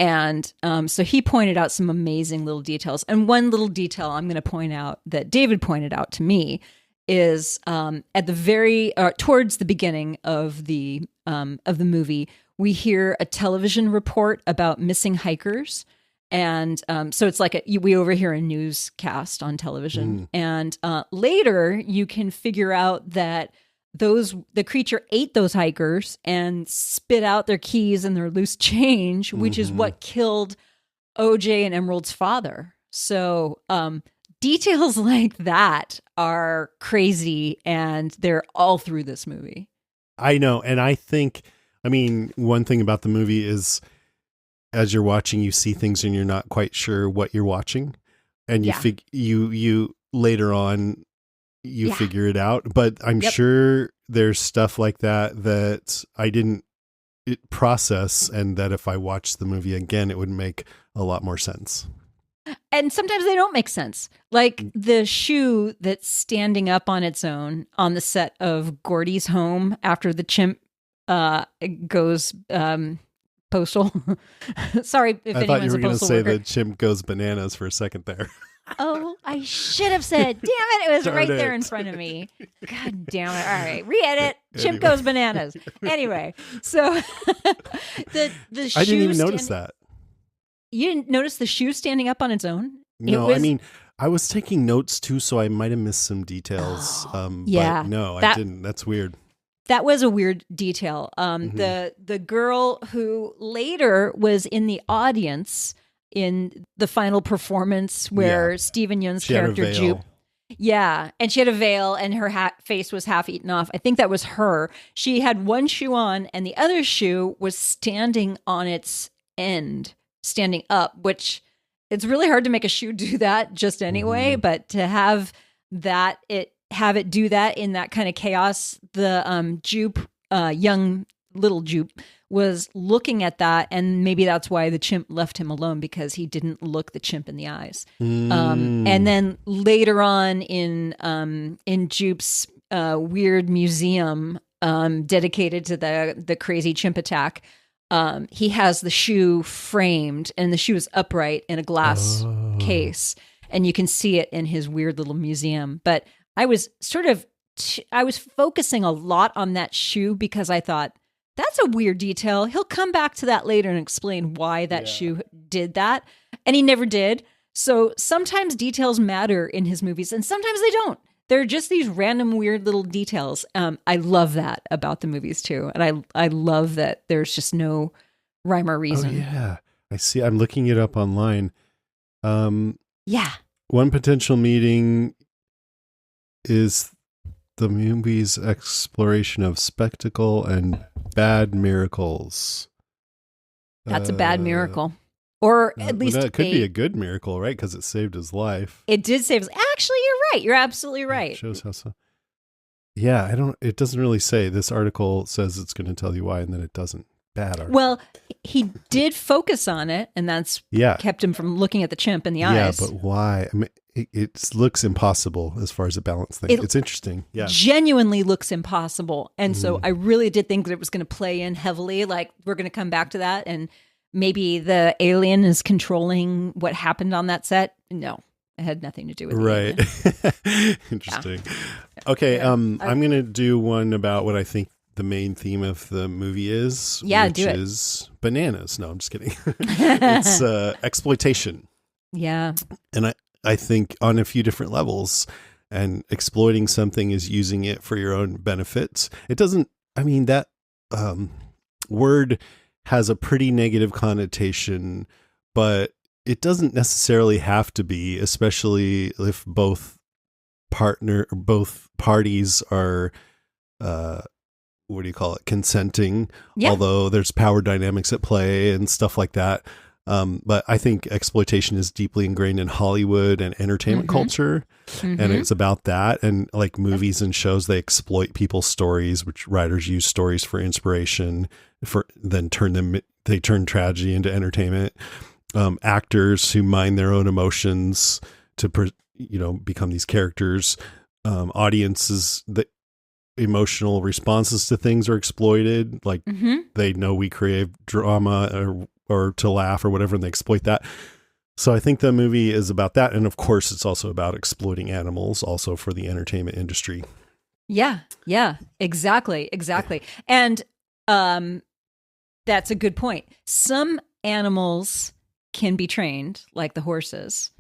And so he pointed out some amazing little details. And one little detail I'm going to point out that David pointed out to me is at the very towards the beginning of the movie, we hear a television report about missing hikers. And so it's like we overhear a newscast on television. And later you can figure out that the creature ate those hikers and spit out their keys and their loose change, which is what killed OJ and Emerald's father. So details like that are crazy, and they're all through this movie. I know. And I think, one thing about the movie is as you're watching, you see things and you're not quite sure what you're watching. And you later on, you figure it out. But I'm sure there's stuff like that I didn't process, and that if I watched the movie again, it would make a lot more sense. And sometimes they don't make sense. Like the shoe that's standing up on its own on the set of Gordy's home after the chimp goes postal. Sorry if I thought you anyone's were a going to postal say worker. the chimp goes bananas for a second there. Oh, I should have said, damn it, it was right there in front of me. God damn it. All right, re-edit. Chimp goes bananas. Anyway, so the shoe I didn't even notice that. You didn't notice the shoe standing up on its own? No, I was taking notes too, so I might have missed some details. Yeah. But no, I didn't. That's weird. That was a weird detail. The girl who later was in the audience in the final performance where Stephen Yeun's character Jupe. Yeah, and she had a veil and her face was half eaten off. I think that was her. She had one shoe on and the other shoe was standing on its end, standing up, which it's really hard to make a shoe do that just anyway, but to have it do that in that kind of chaos, the Jupe, young little Jupe, was looking at that, and maybe that's why the chimp left him alone, because he didn't look the chimp in the eyes. And then later on in Jupe's weird museum dedicated to the crazy chimp attack, he has the shoe framed, and the shoe is upright in a glass case, and you can see it in his weird little museum. But I was I was focusing a lot on that shoe because I thought, that's a weird detail. He'll come back to that later and explain why that shoe did that. And he never did. So sometimes details matter in his movies and sometimes they don't. They're just these random weird little details. I love that about the movies too. And I love that there's just no rhyme or reason. Oh, yeah. I see. I'm looking it up online. Yeah. One potential meaning is the movie's exploration of spectacle and bad miracles. That's a bad miracle. Or at least it could be a good miracle, right? Because it saved his life. It did save his life. Actually, you're right. You're absolutely right. It shows how so. Yeah, it doesn't really say. This article says it's going to tell you why, and then it doesn't. Bad article. Well, he did focus on it, and that's kept him from looking at the chimp in the eyes. Yeah, but why? I mean, it looks impossible as far as a balance thing. It's interesting. Yeah. Genuinely looks impossible. And so I really did think that it was going to play in heavily. Like, we're going to come back to that. And maybe the alien is controlling what happened on that set. No, it had nothing to do with it. Right. Interesting. Yeah. Okay. I'm going to do one about what I think the main theme of the movie is. Yeah, which is bananas. No, I'm just kidding. It's exploitation. Yeah. And I think on a few different levels, and exploiting something is using it for your own benefits. It doesn't, that word has a pretty negative connotation, but it doesn't necessarily have to be, especially if both parties are, consenting, although there's power dynamics at play and stuff like that. But I think exploitation is deeply ingrained in Hollywood and entertainment culture. And it's about that. And like movies and shows, they exploit people's stories, which writers use stories for inspiration, then they turn tragedy into entertainment. Actors who mine their own emotions to, become these characters. Audiences, the emotional responses to things are exploited. Like they know we crave drama or to laugh or whatever, and they exploit that. So I think the movie is about that. And of course, it's also about exploiting animals also for the entertainment industry. Yeah, exactly. And that's a good point. Some animals can be trained, like the horses,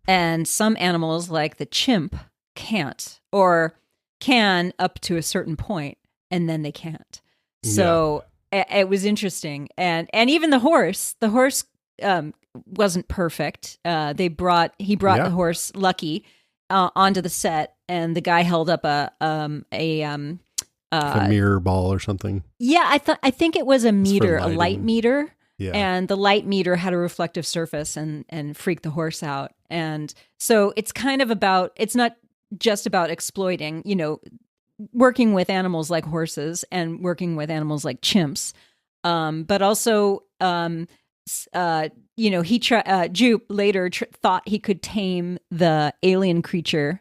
and some animals, like the chimp, can't, or can up to a certain point, and then they can't. So it was interesting. And even the horse wasn't perfect. He brought the horse Lucky onto the set, and the guy held up a mirror ball or something. Yeah, I think it was a meter, a light meter. Yeah. And the light meter had a reflective surface and freaked the horse out. And so it's kind of about, it's not just about exploiting, working with animals like horses and working with animals like chimps. But also, Jupe later thought he could tame the alien creature,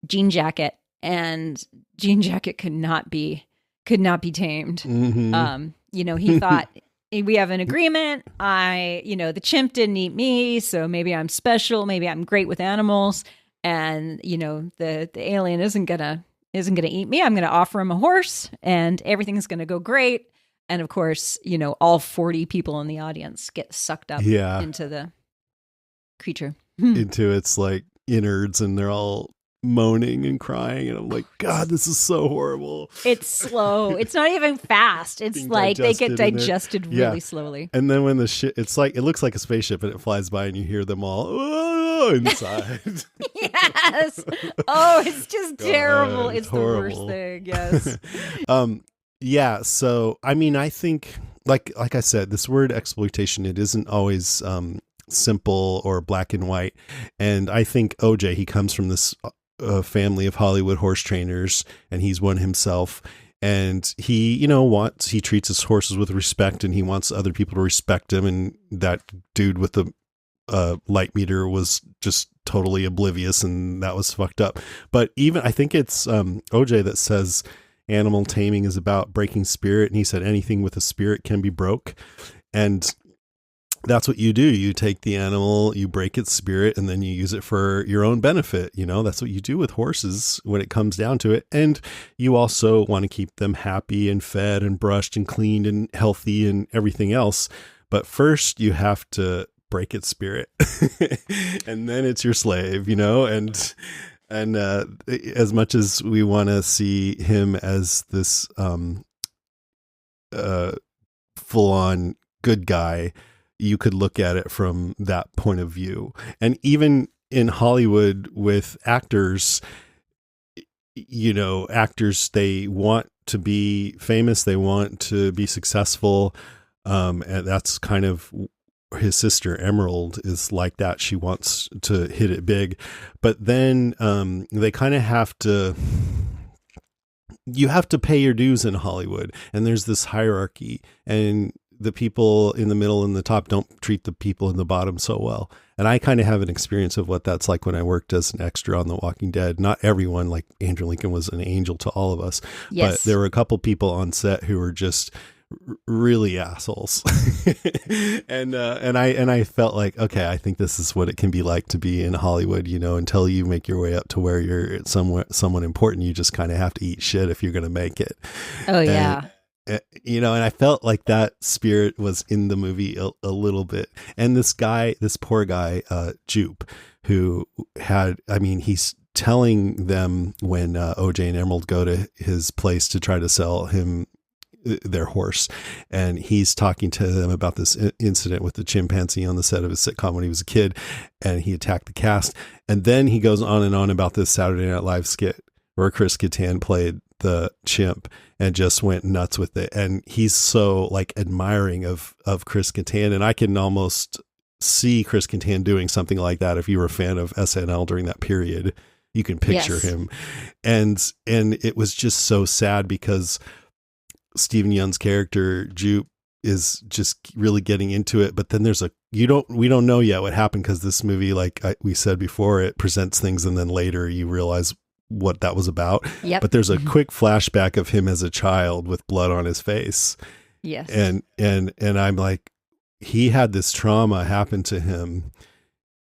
Jean Jacket, and Jean Jacket could not be tamed. Mm-hmm. He thought, we have an agreement. The chimp didn't eat me, so maybe I'm special. Maybe I'm great with animals. And, the alien isn't gonna eat me. I'm gonna offer him a horse, and everything's gonna go great. And of course, all 40 people in the audience get sucked up into the creature, into its like innards, and they're all moaning and crying, and I'm like, God, this is so horrible. It's slow. It's not even fast. It's like they get digested really slowly. And then when it's like, it looks like a spaceship, and it flies by, and you hear them all inside. Yes. Oh, it's just terrible. It's horrible. The worst thing. Yes. Yeah. So, I mean, I think, like I said, this word exploitation, it isn't always simple or black and white. And I think OJ, he comes from this family of Hollywood horse trainers, and he's one himself. And he, he treats his horses with respect, and he wants other people to respect him. And that dude with the light meter was just totally oblivious, and that was fucked up. But even, I think it's OJ that says animal taming is about breaking spirit. And he said anything with a spirit can be broke. And that's what you do. You take the animal, you break its spirit, and then you use it for your own benefit. That's what you do with horses when it comes down to it. And you also want to keep them happy and fed and brushed and cleaned and healthy and everything else. But first you have to break its spirit and then it's your slave, and as much as we want to see him as this full on good guy, you could look at it from that point of view. And even in Hollywood with actors, actors, they want to be famous, they want to be successful. And that's kind of, his sister Emerald is like that. She wants to hit it big, but then they kind of you have to pay your dues in Hollywood, and there's this hierarchy, and the people in the middle and the top don't treat the people in the bottom so well. And I kind of have an experience of what that's like when I worked as an extra on The Walking Dead. Not everyone, like Andrew Lincoln was an angel to all of us, but there were a couple people on set who were just really assholes. and I felt like, okay, I think this is what it can be like to be in Hollywood, until you make your way up to where you're someone important. You just kind of have to eat shit if you're going to make it. Oh, yeah. And I felt like that spirit was in the movie a little bit. And this poor guy, Jupe, who he's telling them when OJ and Emerald go to his place to try to sell him their horse, and he's talking to them about this incident with the chimpanzee on the set of his sitcom when he was a kid, and he attacked the cast. And then he goes on and on about this Saturday Night Live skit where Chris Kattan played the chimp and just went nuts with it. And he's so like admiring of Chris Kattan, and I can almost see Chris Kattan doing something like that. If you were a fan of SNL during that period, you can picture him. And it was just so sad because Stephen Yeun's character Jupe is just really getting into it, but then there's we don't know yet what happened, because this movie, like we said before, it presents things and then later you realize what that was about. Yep. But there's a quick flashback of him as a child with blood on his face. Yes. And I'm like, he had this trauma happen to him,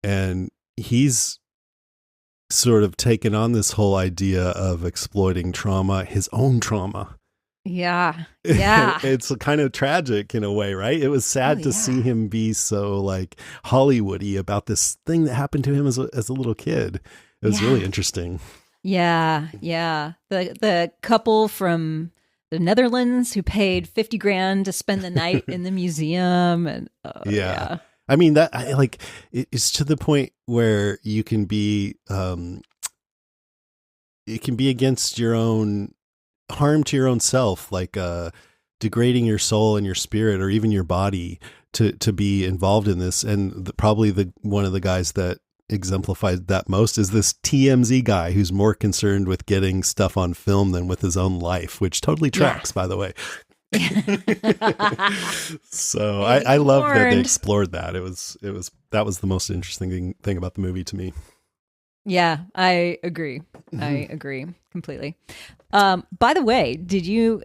and he's sort of taken on this whole idea of exploiting trauma, his own trauma. Yeah. Yeah. It's kind of tragic in a way, right? It was sad to see him be so like Hollywoody about this thing that happened to him as a little kid. It was really interesting. Yeah. Yeah. The couple from the Netherlands who paid $50,000 to spend the night in the museum. And yeah. I mean, that it's to the point where you can be, it can be against your own harm to your own self, like degrading your soul and your spirit or even your body to be involved in this. And probably one of the guys that exemplified that most is this TMZ guy who's more concerned with getting stuff on film than with his own life, which totally tracks, by the way. So I love that they explored that. That was the most interesting thing about the movie to me. Yeah, I agree. I agree completely. By the way, did you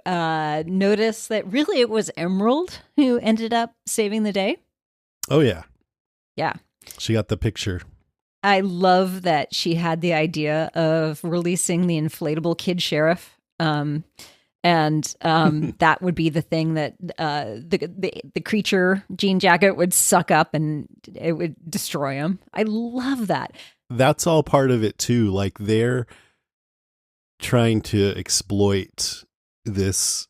notice that really it was Emerald who ended up saving the day? Oh yeah. Yeah. She got the picture. I love that she had the idea of releasing the inflatable kid sheriff. And that would be the thing that the creature Jean Jacket would suck up and it would destroy him. I love that. That's all part of it too. Like they're trying to exploit this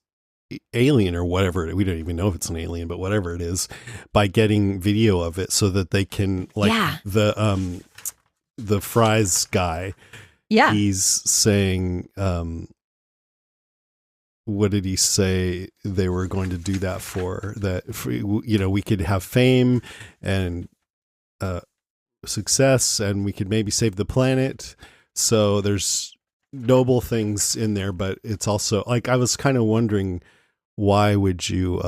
alien or whatever. We don't even know if it's an alien, but whatever it is, by getting video of it so that they can the Fries guy. Yeah. He's saying, what did he say they were going to do that for? That, we could have fame and success, and we could maybe save the planet. So there's noble things in there, but it's also like, I was kind of wondering, why would you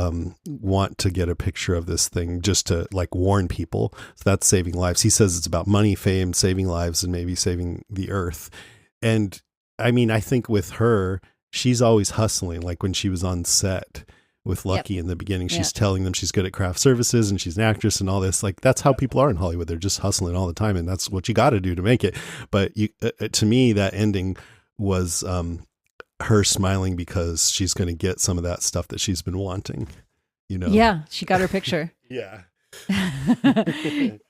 want to get a picture of this thing just to like warn people? So that's saving lives. He says it's about money, fame, saving lives, and maybe saving the earth. And I mean, I think with her, she's always hustling. Like when she was on set with Lucky in the beginning, she's telling them she's good at craft services and she's an actress and all this. Like that's how people are in Hollywood. They're just hustling all the time, and that's what you got to do to make it. But to me, that ending was her smiling because she's going to get some of that stuff that she's been wanting. Yeah, she got her picture. Yeah.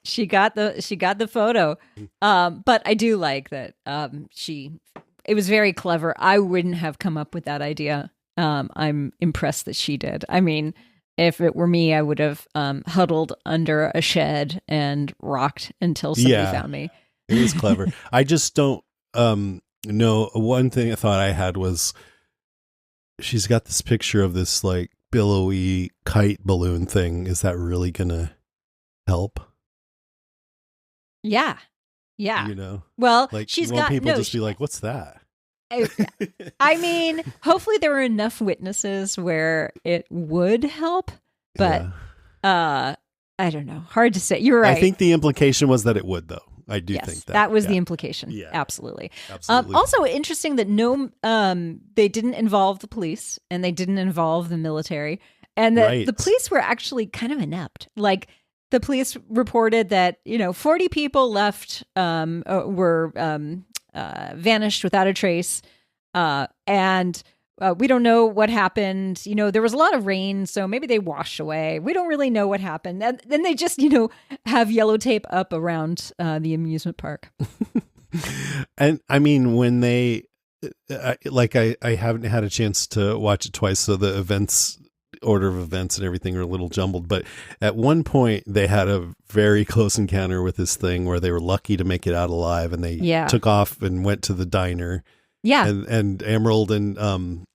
She got the photo. But I do like that it was very clever. I wouldn't have come up with that idea. I'm impressed that she did. I mean, if it were me, I would have huddled under a shed and rocked until somebody found me. It was clever. I just don't know. One thing I thought I had was she's got this picture of this like billowy kite balloon thing. Is that really going to help? Yeah. Yeah. Well, like, she's got people just be like, what's that? I mean, hopefully there were enough witnesses where it would help, but I don't know. Hard to say. You're right. I think the implication was that it would, though. I do think that was the implication. Yeah. Absolutely. Also interesting that they didn't involve the police and they didn't involve the military, and that the police were actually kind of inept. Like the police reported that 40 people left, were vanished without a trace, and we don't know what happened. There was a lot of rain, so maybe they washed away. We don't really know what happened. And then they just, have yellow tape up around the amusement park. And I mean, when they, I haven't had a chance to watch it twice, so the order of events and everything are a little jumbled. But at one point, they had a very close encounter with this thing where they were lucky to make it out alive, and they took off and went to the diner. Yeah, and Emerald and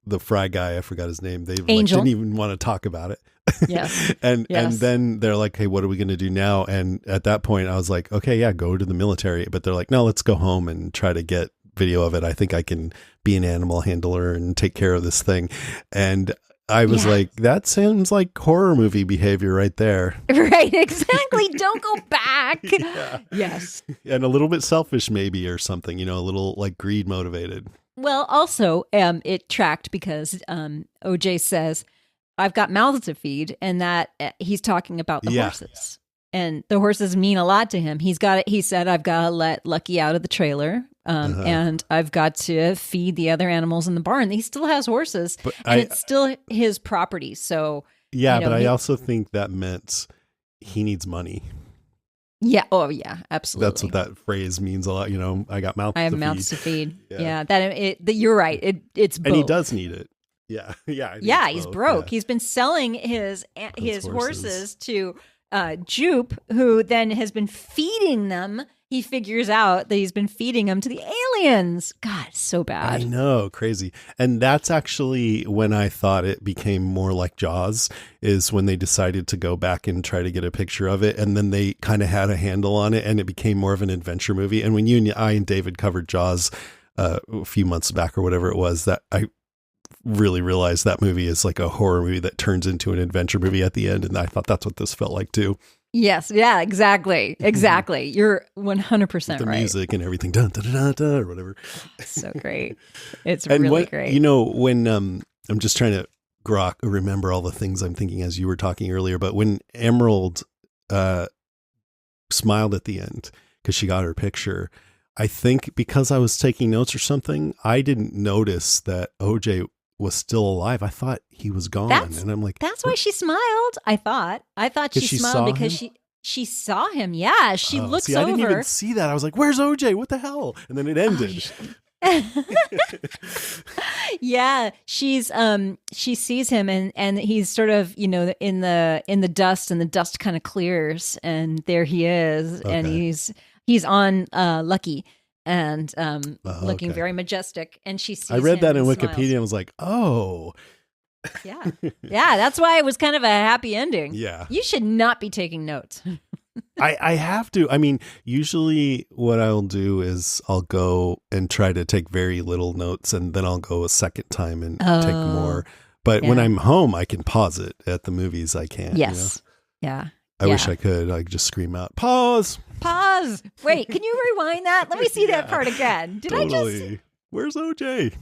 the fry guy, I forgot his name. They didn't even want to talk about it. Yes. And then they're like, hey, what are we going to do now? And at that point I was like, okay, yeah, go to the military. But they're like, no, let's go home and try to get video of it. I think I can be an animal handler and take care of this thing. And I was like, that sounds like horror movie behavior right there. Right, exactly. Don't go back. Yes. And a little bit selfish maybe, or something, a little like greed motivated. Well, also, it tracked because OJ says, I've got mouths to feed, and that he's talking about the horses. And the horses mean a lot to him. He said, I've got to let Lucky out of the trailer. And I've got to feed the other animals in the barn. He still has horses, and it's still his property. So yeah, but I also think that meant he needs money. Yeah. Oh, yeah. Absolutely. That's what that phrase means a lot. I got mouths. I have mouths to feed. Yeah. You're right. It's both. And he does need it. Yeah. Yeah. Yeah. He's broke. Yeah. He's been selling his horses to Jupe, who then has been feeding them. He figures out that he's been feeding them to the aliens. God, so bad. I know, crazy. And that's actually when I thought it became more like Jaws, is when they decided to go back and try to get a picture of it. And then they kind of had a handle on it, and it became more of an adventure movie. And when I and David covered Jaws a few months back or whatever it was, that I really realized that movie is like a horror movie that turns into an adventure movie at the end. And I thought that's what this felt like too. Yes. Yeah, exactly. Exactly. You're 100% right. The music and everything, dun, dun, dun, dun, or whatever. So great. It's really great. When I'm just trying to remember all the things I'm thinking as you were talking earlier, but when Emerald smiled at the end because she got her picture, I think because I was taking notes or something, I didn't notice that OJ was still alive. I thought he was gone. And I'm like, that's why she smiled. I thought she smiled because she saw him. Yeah. She looks over. I didn't even see that. I was like, where's OJ? What the hell? And then it ended. Yeah. She sees him and he's sort of, in the dust, and the dust kind of clears, and there he is. Okay. And he's on Lucky. And looking very majestic, and she sees. I read that in Wikipedia smiles. And was like, "Oh, yeah, yeah." That's why it was kind of a happy ending. Yeah, you should not be taking notes. I have to. I mean, usually what I'll do is I'll go and try to take very little notes, and then I'll go a second time and take more. But when I'm home, I can pause it. At the movies, I can't. Yes. Yeah. I wish I could. I just scream out, "Pause! Pause! Wait, can you rewind that? Let me see that part again. Totally. Where's OJ?"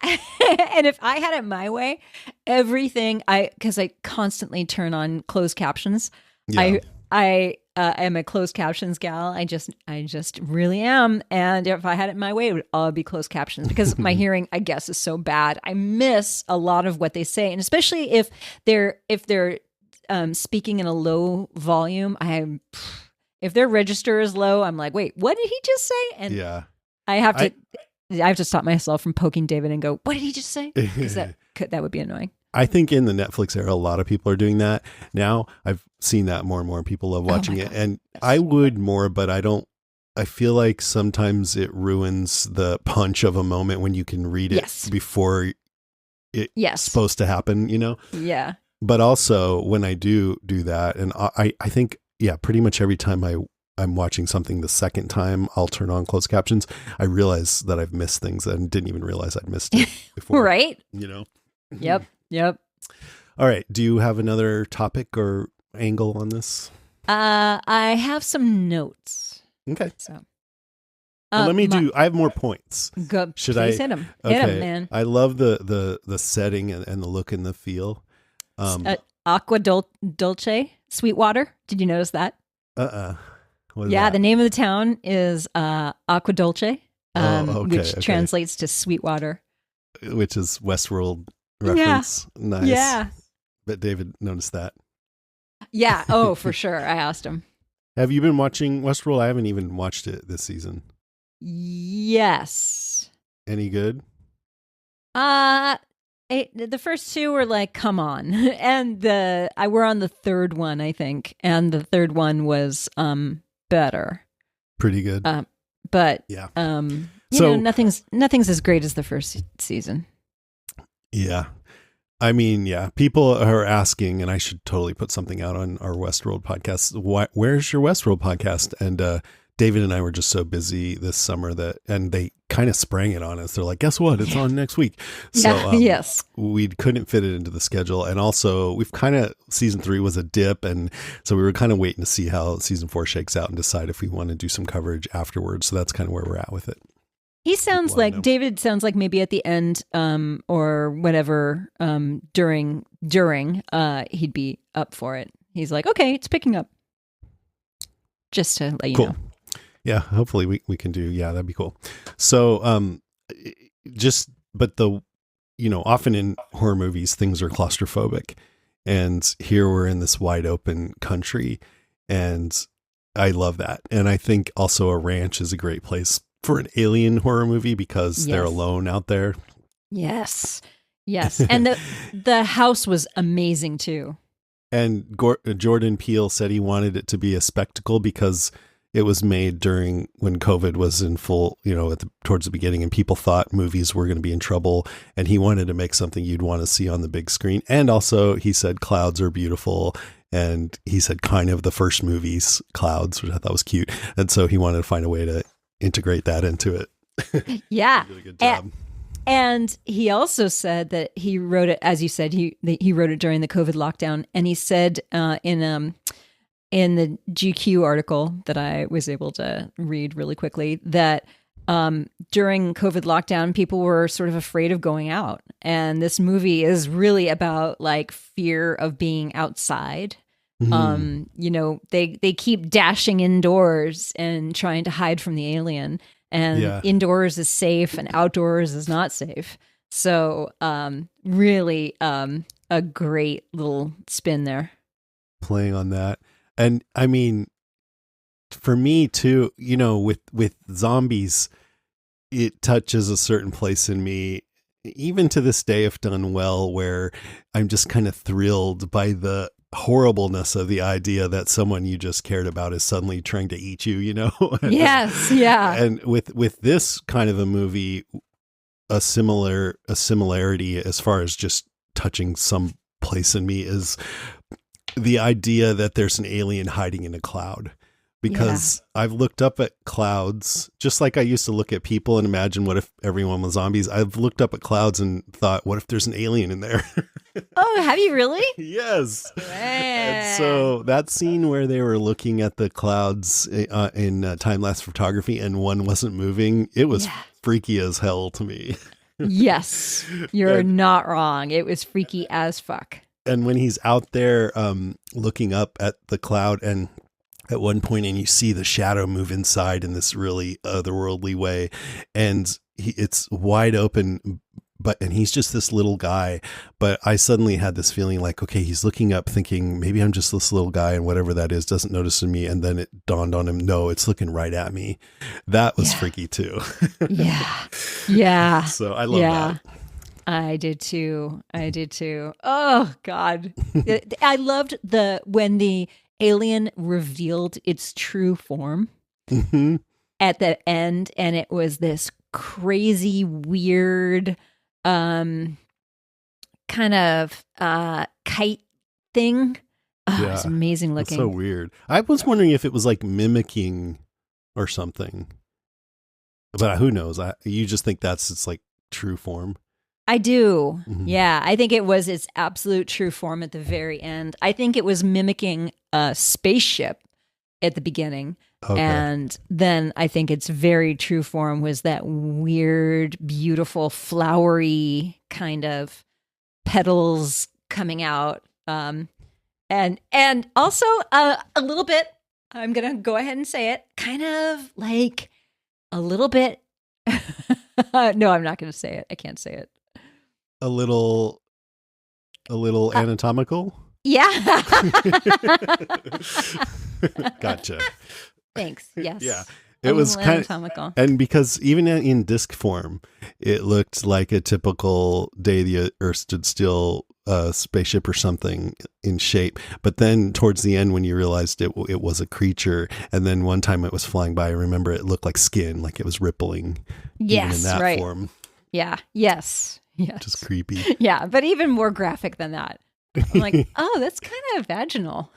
And if I had it my way, everything because I constantly turn on closed captions. Yeah. I am a closed captions gal. I just really am. And if I had it my way, it would all be closed captions because my hearing, I guess, is so bad. I miss a lot of what they say, and especially if they're speaking in a low volume, if their register is low, I'm like, wait, what did he just say? And I have to stop myself from poking David and go, what did he just say? Because that would be annoying. I think in the Netflix era, a lot of people are doing that now. I've seen that more and more. People love watching it, and I would more, but I feel like sometimes it ruins the punch of a moment when you can read it before it's supposed to happen. Yeah. But also when I do that, and I think, pretty much every time I'm watching something the second time, I'll turn on closed captions. I realize that I've missed things and didn't even realize I'd missed it before. Right? Yep. All right. Do you have another topic or angle on this? I have some notes. Okay. So. I have more points. Go. Please hit them. Okay. Hit them, man. I love the setting and the look and the feel. Aqua Dolce, Sweetwater. Did you notice that? The name of the town is Aqua Dolce, which translates to Sweetwater. Which is Westworld reference. Yeah. Nice. Yeah. But David noticed that. Yeah. Oh, for sure. I asked him. Have you been watching Westworld? I haven't even watched it this season. Yes. Any good? The first two were like, come on. And we're on the third one, I think. And the third one was better. Pretty good. But yeah. Nothing's as great as the first season. Yeah. I mean, people are asking, and I should totally put something out on our Westworld podcast. Where's your Westworld podcast? And David and I were just so busy this summer and they kind of sprang it on us. They're like, guess what? It's on next week. So yes, we couldn't fit it into the schedule. And also we've season 3 was a dip. And so we were kind of waiting to see how season 4 shakes out and decide if we want to do some coverage afterwards. So that's kind of where we're at with it. He sounds like David sounds like maybe at the end or whatever during he'd be up for it. He's like, okay, it's picking up. Just to let you know. Yeah, hopefully we can do. Yeah, that'd be cool. So often in horror movies things are claustrophobic, and here we're in this wide open country, and I love that. And I think also a ranch is a great place for an alien horror movie because they're alone out there. Yes. And the house was amazing too. And Jordan Peele said he wanted it to be a spectacle because it was made during when COVID was in full, towards the beginning, and people thought movies were going to be in trouble. And he wanted to make something you'd want to see on the big screen. And also he said clouds are beautiful. And he said kind of the first movie's clouds, which I thought was cute. And so he wanted to find a way to integrate that into it. Yeah. Really good job. And he also said that he wrote it, as you said, he wrote it during the COVID lockdown. And he said in the GQ article that I was able to read really quickly that during COVID lockdown, people were sort of afraid of going out. And this movie is really about like fear of being outside. Mm-hmm. They keep dashing indoors and trying to hide from the alien, and indoors is safe and outdoors is not safe. So really a great little spin there. Playing on that. And I mean, for me too, with zombies, it touches a certain place in me, even to this day, if done well, where I'm just kind of thrilled by the horribleness of the idea that someone you just cared about is suddenly trying to eat you, Yes. Yeah. And with this kind of a movie, a similarity as far as just touching some place in me is the idea that there's an alien hiding in a cloud. Because I've looked up at clouds, just like I used to look at people and imagine what if everyone was zombies. I've looked up at clouds and thought, what if there's an alien in there? Oh, have you really? Yes. And so that scene where they were looking at the clouds in time-lapse photography and one wasn't moving, it was freaky as hell to me. Yes, you're not wrong. It was freaky as fuck. And when he's out there looking up at the cloud and at one point, and you see the shadow move inside in this really otherworldly way, and it's wide open, and he's just this little guy. But I suddenly had this feeling like, okay, he's looking up thinking, maybe I'm just this little guy and whatever that is doesn't notice me. And then it dawned on him, no, it's looking right at me. That was freaky too. Yeah. So I love that. I did too. Oh God. I loved when the alien revealed its true form at the end, and it was this crazy, weird, kind of kite thing. Oh, it's amazing looking. It's so weird. I was wondering if it was like mimicking or something, but who knows? You just think that's its like true form. I do. Mm-hmm. Yeah. I think it was its absolute true form at the very end. I think it was mimicking a spaceship at the beginning. Okay. And then I think its very true form was that weird, beautiful, flowery kind of petals coming out. And also a little bit, I'm going to go ahead and say it, kind of like a little bit. No, I'm not going to say it. I can't say it. A little anatomical? Yeah. Gotcha. Thanks. Yes. Yeah. It was kind anatomical. And because even in disc form, it looked like a typical Day the Earth Stood Still spaceship or something in shape. But then towards the end, when you realized it was a creature, and then one time it was flying by, I remember it looked like skin, like it was rippling. Yes, even in that form. Yeah. Yes. Just creepy. Yeah, but even more graphic than that. I'm like, oh, that's kind of vaginal.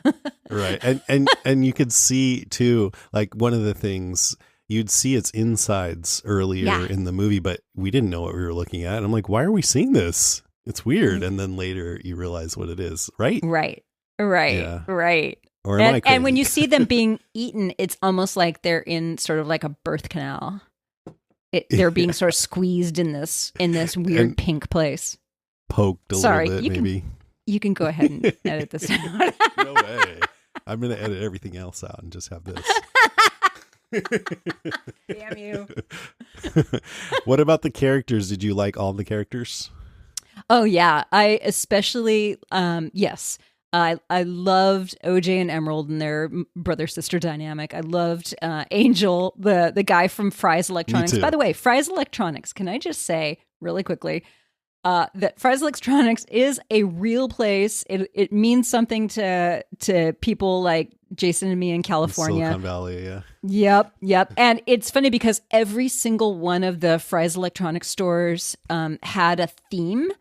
Right. And you could see too, like one of the things, you'd see its insides earlier in the movie, but we didn't know what we were looking at. And I'm like, why are we seeing this? It's weird. And then later you realize what it is, right? Right. Yeah. Right. Or am I crazy? And when you see them being eaten, it's almost like they're in sort of like a birth canal. they're being sort of squeezed in this weird And pink place. poked a Sorry, little bit, maybe. You can go ahead and edit this out. No way. I'm going to edit everything else out and just have this. Damn you. What about the characters? Did you like all the characters? Oh, yeah. I especially, yes. I loved OJ and Emerald and their brother-sister dynamic. I loved Angel, the guy from Fry's Electronics. By the way, Fry's Electronics, can I just say really quickly that Fry's Electronics is a real place. It means something to people like Jason and me in California. Silicon Valley, yeah. Yep. And it's funny because every single one of the Fry's Electronics stores had a theme.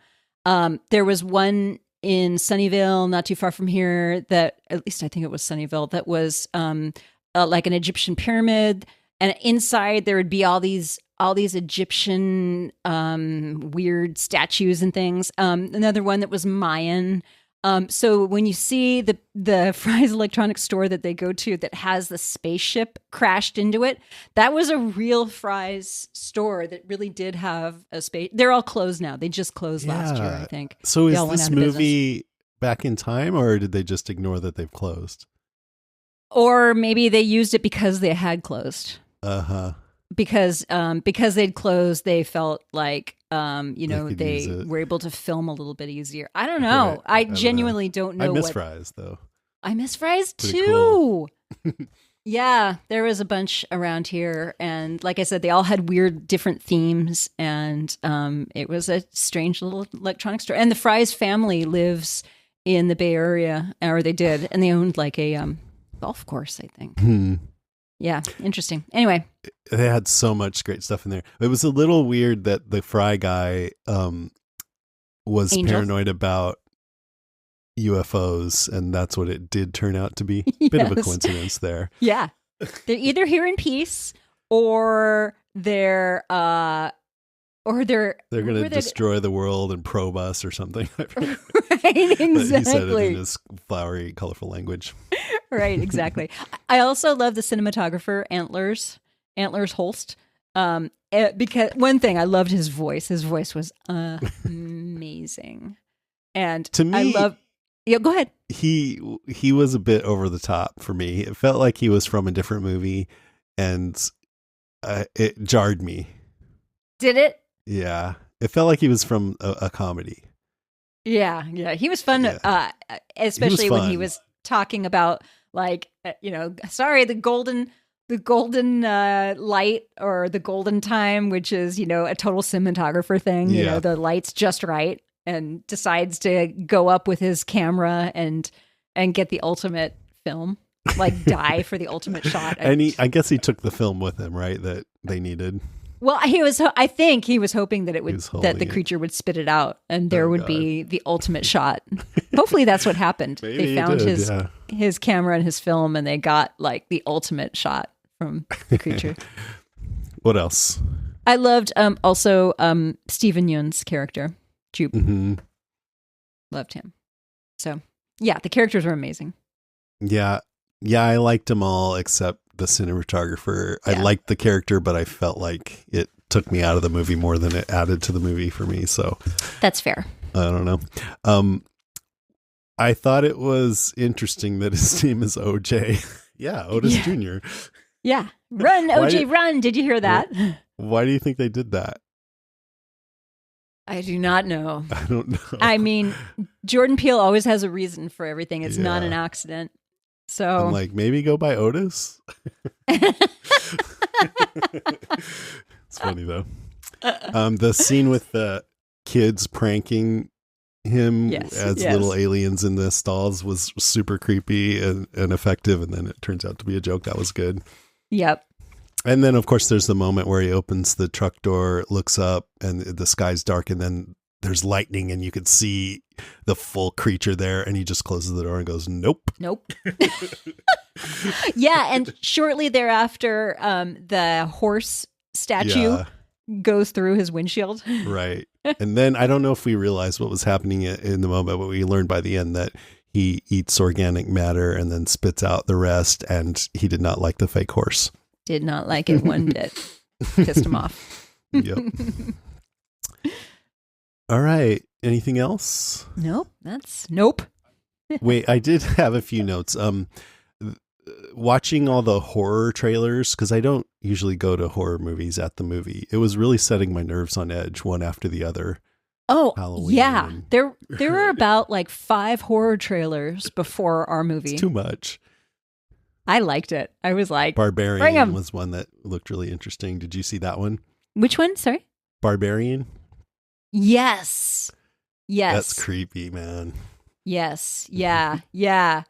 There was one in Sunnyvale, not too far from here, that at least I think it was Sunnyvale, that was like an Egyptian pyramid, and inside there would be all these Egyptian weird statues and things. Another one that was Mayan. So when you see the Fry's Electronics store that they go to that has the spaceship crashed into it, that was a real Fry's store that really did have a space. They're all closed now. They just closed last year, I think. So is this movie back in time, or did they just ignore that they've closed? Or maybe they used it because they had closed. Uh-huh. Because they'd closed, they felt like they were able to film a little bit easier. I don't know. Right. I genuinely don't know. I miss Fry's though. I miss Fry's too. Cool. Yeah, there was a bunch around here, and like I said, they all had weird, different themes, and it was a strange little electronics store. And the Fry's family lives in the Bay Area, or they did, and they owned like a golf course, I think. Yeah, interesting. Anyway. They had so much great stuff in there. It was a little weird that the Fry guy was paranoid about UFOs, and that's what it did turn out to be. Yes. Bit of a coincidence there. Yeah. They're either here in peace or they're going to destroy the world and probe us or something. Right, exactly. He said it in his flowery, colorful language. Right, exactly. I also love the cinematographer, Antlers Holst. Because one thing, I loved his voice. His voice was amazing. And to me, go ahead. He was a bit over the top for me. It felt like he was from a different movie, and it jarred me. Did it? Yeah. It felt like he was from a comedy. Yeah. He was fun, especially when he was talking about sorry, the golden light or the golden time, which is, a total cinematographer thing, the light's just right, and decides to go up with his camera and get the ultimate film, like die for the ultimate shot. And I guess he took the film with him, right? That they needed. Well, I think he was hoping that that the creature would spit it out and there would be the ultimate shot. Hopefully that's what happened. Maybe they found his camera and his film, and they got like the ultimate shot from the creature. What else? I loved also Steven Yeun's character, Jupe. Mm-hmm. Loved him. So yeah, the characters were amazing. Yeah, I liked them all except the cinematographer. Yeah. I liked the character, but I felt like it took me out of the movie more than it added to the movie for me. So that's fair. I don't know. I thought it was interesting that his name is OJ. Yeah, Otis Jr. Yeah. Run, OJ, run. Did you hear that? Why do you think they did that? I do not know. I don't know. I mean, Jordan Peele always has a reason for everything. It's not an accident. So I'm like, maybe go by Otis. It's funny though. The scene with the kids pranking him as little aliens in the stalls was super creepy and effective, and then it turns out to be a joke. That was good. Yep. And then of course there's the moment where he opens the truck door, looks up, and the sky's dark, and then there's lightning and you could see the full creature there, and he just closes the door and goes, nope. Yeah. And shortly thereafter, the horse statue goes through his windshield. Right. And then I don't know if we realized what was happening in the moment, but we learned by the end that he eats organic matter and then spits out the rest, and he did not like the fake horse. Did not like it one bit. Pissed him off. Yep. All right. Anything else? Nope. Nope. Wait, I did have a few notes. Watching all the horror trailers, because I don't usually go to horror movies at the movie, it was really setting my nerves on edge, one after the other. Oh, Halloween yeah. There were about like 5 horror trailers before our movie. It's too much. I liked it. I was like, Barbarian was one that looked really interesting. Did you see that one? Which one? Sorry? Barbarian? Yes. That's creepy, man. Yes. Yeah. Yeah.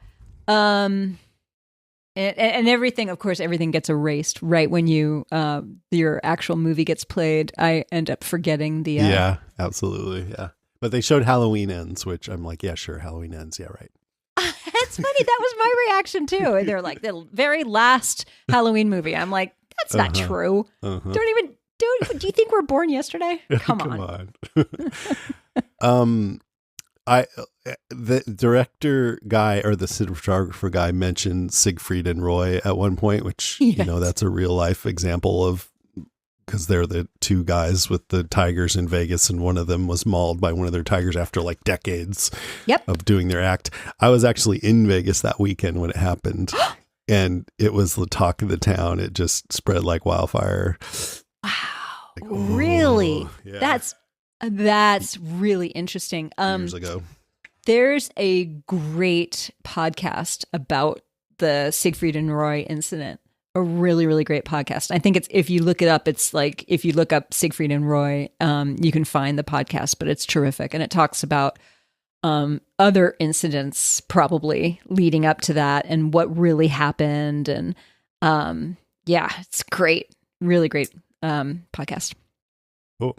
And everything, of course, everything gets erased right when your actual movie gets played. I end up forgetting the. Yeah, absolutely. Yeah. But they showed Halloween Ends, which I'm like, yeah, sure. Halloween Ends. Yeah, right. That's funny. That was my reaction too. They're like the very last Halloween movie. I'm like, that's not true. Do you think we're born yesterday? Come on. The director guy or the cinematographer guy mentioned Siegfried and Roy at one point, which, that's a real life example of, because they're the 2 guys with the tigers in Vegas, and one of them was mauled by one of their tigers after like decades of doing their act. I was actually in Vegas that weekend when it happened, and it was the talk of the town. It just spread like wildfire. Wow. Like, really? Yeah. That's really interesting. Years ago. There's a great podcast about the Siegfried and Roy incident. A really, really great podcast. I think if you look it up, it's like, if you look up Siegfried and Roy, you can find the podcast, but it's terrific. And it talks about other incidents probably leading up to that and what really happened. And it's great. Really great podcast. Oh,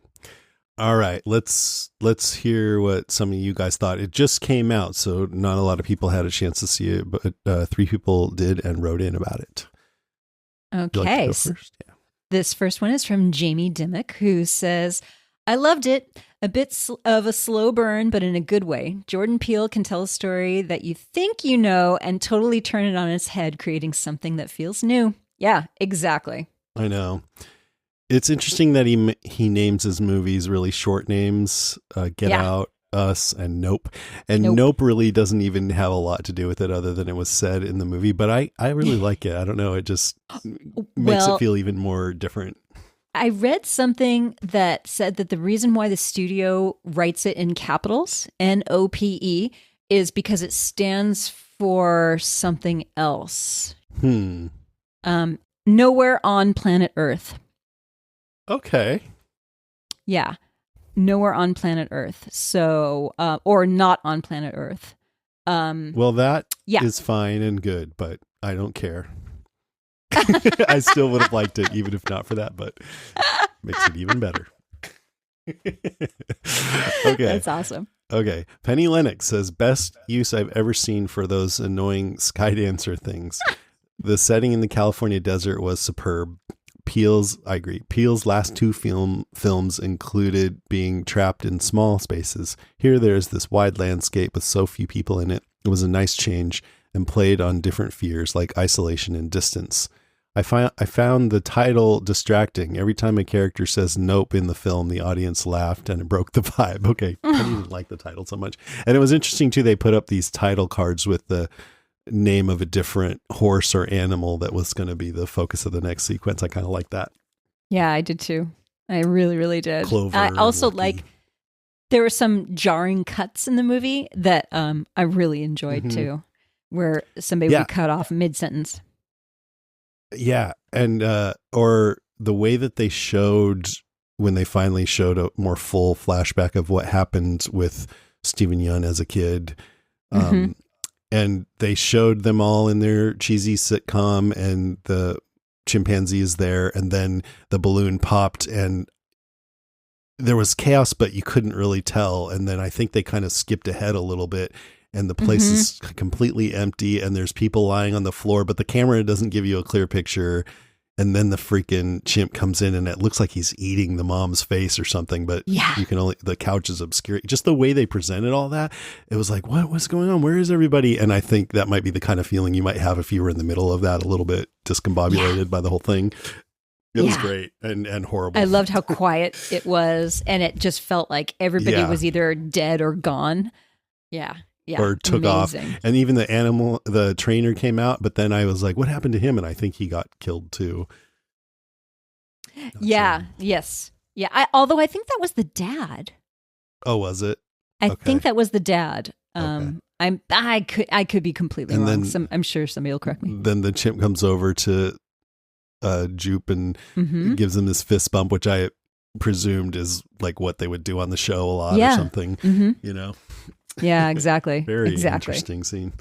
all right. Let's hear what some of you guys thought. It just came out, so not a lot of people had a chance to see it, but 3 people did and wrote in about it. Okay. Like first? Yeah. This first one is from Jamie Dimmick, who says, I loved it. A bit of a slow burn, but in a good way. Jordan Peele can tell a story that you think you know and totally turn it on its head, creating something that feels new. Yeah, exactly. I know. It's interesting that he names his movies really short names. Get Out, Us, and Nope. And Nope really doesn't even have a lot to do with it other than it was said in the movie. But I really like it. I don't know. It just makes it feel even more different. I read something that said that the reason why the studio writes it in capitals, NOPE, is because it stands for something else. Nowhere on planet Earth. Okay. Yeah. Nowhere on planet Earth. So, or not on planet Earth. Well, that is fine and good, but I don't care. I still would have liked it, even if not for that, but makes it even better. Okay. That's awesome. Okay. Penny Lennox says, best use I've ever seen for those annoying Skydancer things. The setting in the California desert was superb. I agree. Peele's last 2 films included being trapped in small spaces. Here there's this wide landscape with so few people in it. It was a nice change and played on different fears like isolation and distance. I found the title distracting. Every time a character says nope in the film, the audience laughed and it broke the vibe. Okay, I didn't like the title so much. And it was interesting too, they put up these title cards with the name of a different horse or animal that was going to be the focus of the next sequence. I kind of like that. Yeah, I did too. I really, really did. Clover. I also there were some jarring cuts in the movie that I really enjoyed too, where somebody would cut off mid-sentence. Yeah. And, or the way that they showed, when they finally showed a more full flashback of what happened with Stephen Yeun as a kid. And they showed them all in their cheesy sitcom and the chimpanzee is there. And then the balloon popped and there was chaos, but you couldn't really tell. And then I think they kind of skipped ahead a little bit and the place is completely empty and there's people lying on the floor, but the camera doesn't give you a clear picture. And then the freaking chimp comes in and it looks like he's eating the mom's face or something, but you can only, the couch is obscure. Just the way they presented all that, it was like, what's going on? Where is everybody? And I think that might be the kind of feeling you might have if you were in the middle of that, a little bit discombobulated by the whole thing. It was great and horrible. I loved how quiet it was, and it just felt like everybody was either dead or gone. Yeah. Yeah. Or took off. And even the trainer came out, but then I was like, what happened to him? And I think he got killed too. Not sure. Yes. Yeah. Although I think that was the dad. Oh, was it? I think that was the dad. I could be completely wrong. I'm sure somebody will correct me. Then the chimp comes over to Jupe and gives him this fist bump, which I presumed is like what they would do on the show a lot or something. You know? Yeah, exactly. Very interesting scene.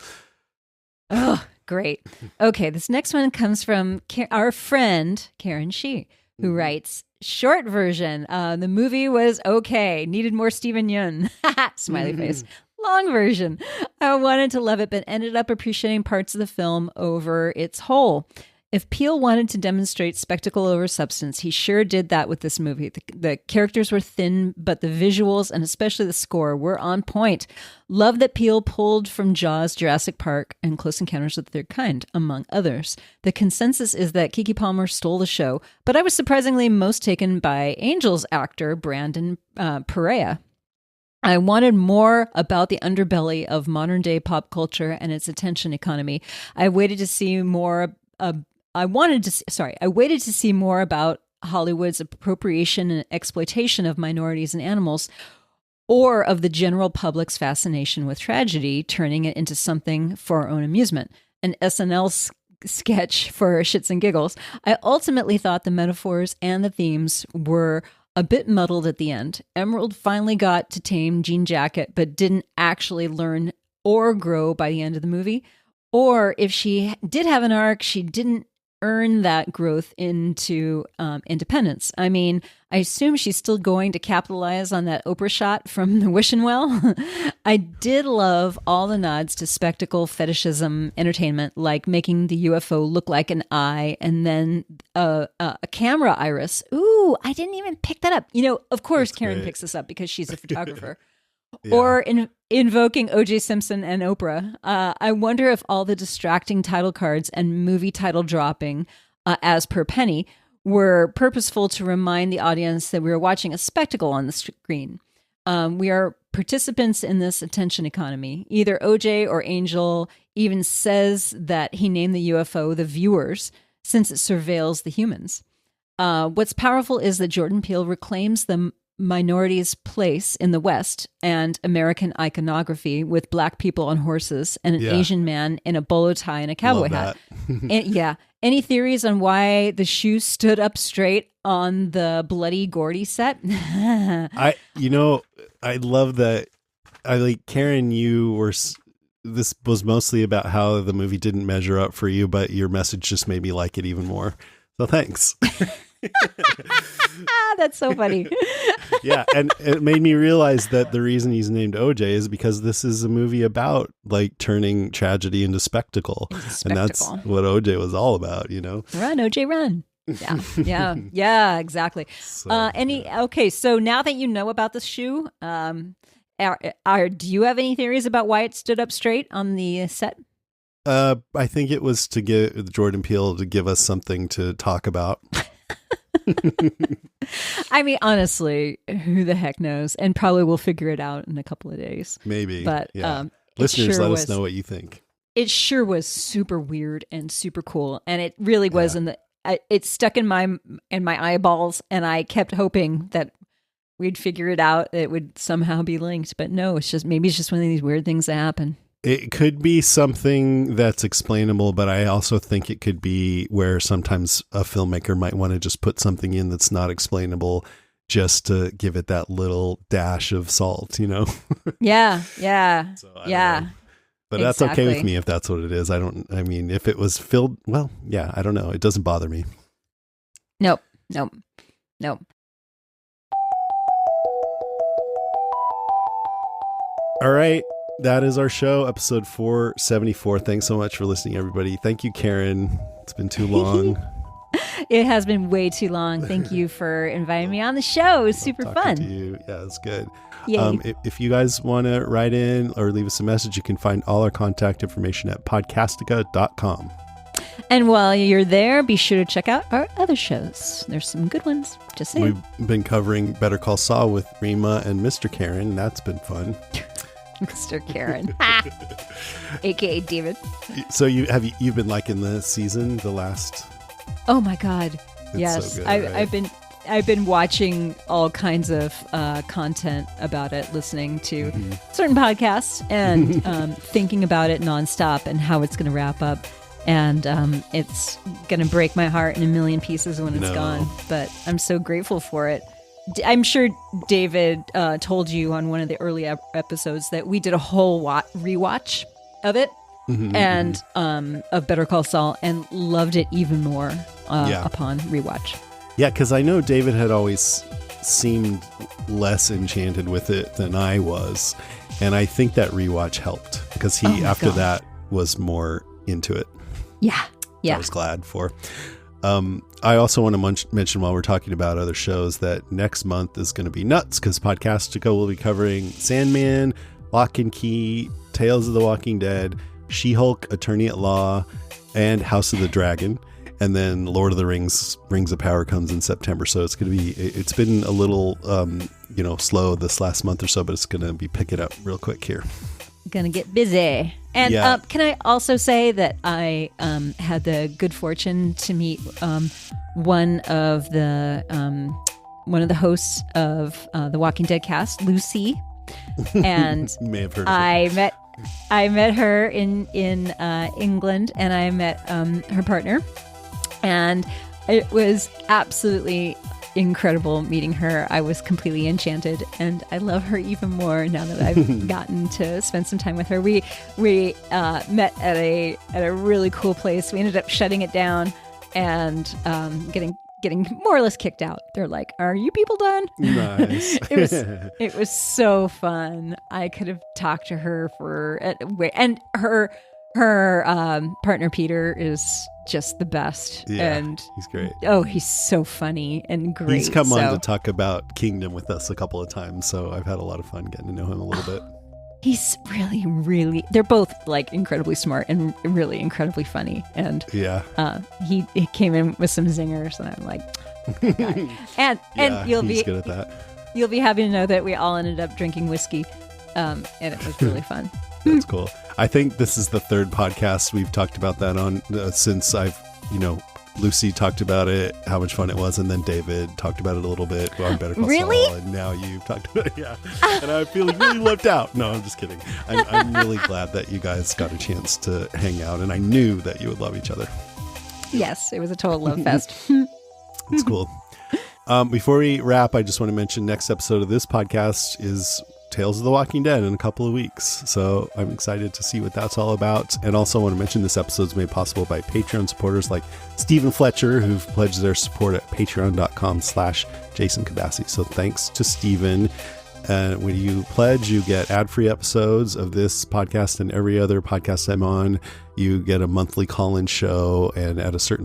Oh, great. Okay, this next one comes from our friend Karen Shee, who writes, short version, the movie was okay. Needed more Steven Yeun. Smiley face. Long version. I wanted to love it, but ended up appreciating parts of the film over its whole. If Peele wanted to demonstrate spectacle over substance, he sure did that with this movie. The characters were thin, but the visuals and especially the score were on point. Love that Peele pulled from Jaws, Jurassic Park, and Close Encounters of the Third Kind, among others. The consensus is that Keke Palmer stole the show, but I was surprisingly most taken by Angel's actor, Brandon Perea. I wanted more about the underbelly of modern-day pop culture and its attention economy. I waited to see more about Hollywood's appropriation and exploitation of minorities and animals, or of the general public's fascination with tragedy, turning it into something for our own amusement. An SNL sketch for shits and giggles. I ultimately thought the metaphors and the themes were a bit muddled at the end. Emerald finally got to tame Jean Jacket, but didn't actually learn or grow by the end of the movie. Or if she did have an arc, she didn't earn that growth into independence. I mean, I assume she's still going to capitalize on that Oprah shot from the Wishing Well. I did love all the nods to spectacle, fetishism, entertainment, like making the UFO look like an eye and then a camera iris. Ooh, I didn't even pick that up. You know, of course, Karen picks this up because she's a photographer. Yeah. Or invoking O.J. Simpson and Oprah. I wonder if all the distracting title cards and movie title dropping, as per Penny, were purposeful to remind the audience that we were watching a spectacle on the screen. We are participants in this attention economy. Either O.J. or Angel even says that he named the UFO the viewers, since it surveils the humans. What's powerful is that Jordan Peele reclaims the minorities' place in the West and American iconography with black people on horses and an Asian man in a bolo tie and a cowboy hat. And, any theories on why the shoe stood up straight on the Bloody Gordy set? I love that. Karen, this was mostly about how the movie didn't measure up for you, but your message just made me like it even more. So thanks. That's so funny. Yeah, and it made me realize that the reason he's named OJ is because this is a movie about like turning tragedy into spectacle. And that's what OJ was all about, you know. Run, OJ, run. Yeah, exactly. So now that you know about the shoe, do you have any theories about why it stood up straight on the set? I think it was to get Jordan Peele to give us something to talk about. I mean, honestly, who the heck knows? And probably we'll figure it out in a couple of days. Maybe. But listeners, let us know what you think. It sure was super weird and super cool, and it really was. It stuck in my eyeballs, and I kept hoping that we'd figure it out. It would somehow be linked, but no. It's just one of these weird things that happen. It could be something that's explainable, but I also think it could be where sometimes a filmmaker might want to just put something in that's not explainable just to give it that little dash of salt, you know? Yeah. But that's okay with me if that's what it is. If it was filled, well, yeah, I don't know. It doesn't bother me. Nope. All right. That is our show, episode 474. Thanks so much for listening, everybody. Thank you, Karen. It's been too long. It has been way too long. Thank you for inviting me on the show. It was super fun. To you. Yeah, it's good. Yay. If you guys want to write in or leave us a message, you can find all our contact information at podcastica.com. And while you're there, be sure to check out our other shows. There's some good ones. Just saying. We've been covering Better Call Saul with Rima and Mr. Karen. That's been fun. Mr. Karen, aka David. So you've been liking the season, the last? Oh my God, it's yes! So good, right? I've been watching all kinds of content about it, listening to certain podcasts, and thinking about it nonstop and how it's going to wrap up. And it's going to break my heart in a million pieces when it's gone. But I'm so grateful for it. I'm sure David told you on one of the early episodes that we did a whole rewatch of it and of Better Call Saul, and loved it even more upon rewatch. Yeah, because I know David had always seemed less enchanted with it than I was. And I think that rewatch helped because he, after that, was more into it. Yeah. I was glad for. I also want to mention while we're talking about other shows that next month is going to be nuts because Podcastico will be covering Sandman, Lock and Key, Tales of the Walking Dead, She-Hulk, Attorney at Law, and House of the Dragon. And then Lord of the Rings, Rings of Power comes in September. So it's going to be, it's been a little, slow this last month or so, but it's going to be picking up real quick here. Gonna get busy. And can I also say that I had the good fortune to meet one of the hosts of the Walking Dead cast, Lucy, and you may have heard of her. I met her in England, and I met her partner, and it was absolutely incredible meeting her. I was completely enchanted, and I love her even more now that I've gotten to spend some time with her. We met at a really cool place. We ended up shutting it down and getting more or less kicked out. They're like, "Are you people done?" Nice. It was so fun. I could have talked to her and her partner Peter is just the best. Yeah, and he's great. Oh, he's so funny and great. He's come on to talk about Kingdom with us a couple of times, so I've had a lot of fun getting to know him a little bit. He's really, really, they're both like incredibly smart and really incredibly funny. And he came in with some zingers, and I'm like, good guy. and you'll he's be good at that. You'll be happy to know that we all ended up drinking whiskey, and it was really fun. That's cool. I think this is the third podcast we've talked about that on since I've, Lucy talked about it, how much fun it was, and then David talked about it a little bit on Better Call Saul, and now you've talked about it, and I feel really left out. No, I'm just kidding. I'm really glad that you guys got a chance to hang out, and I knew that you would love each other. Yes, it was a total love fest. It's cool. Before we wrap, I just want to mention next episode of this podcast is Tales of the Walking Dead in a couple of weeks. So I'm excited to see what that's all about. And also want to mention this episode is made possible by Patreon supporters like Stephen Fletcher, who've pledged their support at patreon.com/Jason Kabassi. So thanks to Stephen. And when you pledge, you get ad-free episodes of this podcast and every other podcast I'm on. You get a monthly call-in show, and at a certain